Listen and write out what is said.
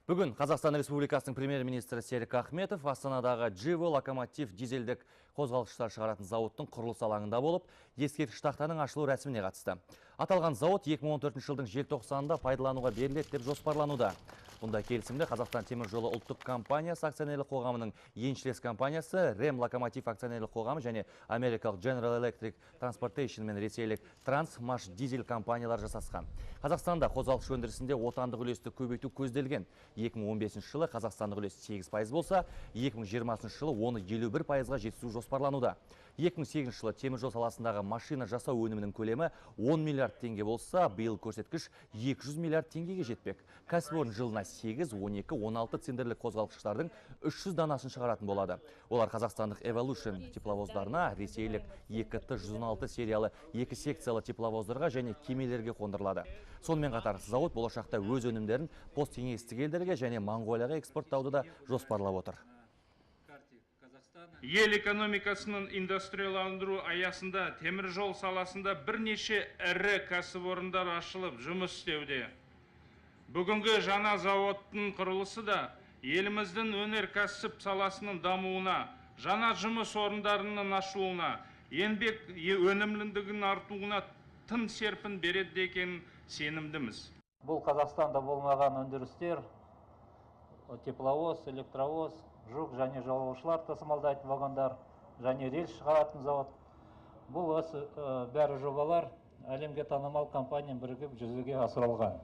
Бүгін Қазақстан Республикасының премьер-министрі Серік Ахметов Астанадағы Дживо локомотив дизельдік қозғалғыштар шығаратын зауыттың құрылыс алаңында болып, ескерткіш тақтаның ашылу рәсіміне қатысты. Аталған зауыт 2014 жылдың желтоқсанында пайдалануға беріледі деп жоспарлануда. Бұнда келісімді Қазақстан темір жолы ұлттық компаниясы акционерлік қоғамының еншілес компаниясы Рем локомотив акционерлік қоғамы және америкалық General Electric Transportation мен ресейлік Трансмаш дизель компаниялар жасасқан. Қазақстанда қозғалғыш өндірісінде отандық үлесті көбейту көзделген. 2015 жылы қазақстандық үлес 8% болса, 2020 жылы оны 51%-ға жеткізу жоспарлануда. 2008 жылы темір жол саласындағы машина жасау өнімінің көлемі 10 миллиард теңге болса, биыл көрсеткіш 200 миллиард теңгеге жетпек. Кәсіпорын жылына 8, 12, 16 цилиндрлік қозғалғыштардың 300 данасын шығаратын болады. Олар қазақстандық Evolution тепловоздарына, ресейлік EKT-116 сериялы 2 секциялы тепловоздарға және кемелерге қондырылады. Сонымен қатар зауыт болашақта өз өнімдерін посткеңестік елдерге және Моңғолияға экспорттауды да жоспарлап отыр. Ел экономикасының индустрияландыру аясында темір жол саласында бірнеше ірі кәсіпорындар ашылып жұмыс істеуде. Бүгінгі жаңа зауыттың құрылысы да еліміздің өнеркәсіп саласының дамуына, жаңа жұмыс орындарының ашылуына, еңбек өнімділігінің артуына тың серпін береді екенін сенімдіміз. Бұл Қазақстанда болмаған өндірістер, тепловоз, электровоз, жүк және жолаушылар тасымалдайтын вагондар және рельс шығаратын зауыт. Бұл бәрі жобалар әлемге танымал компания бірігіп жүзеге асырылған.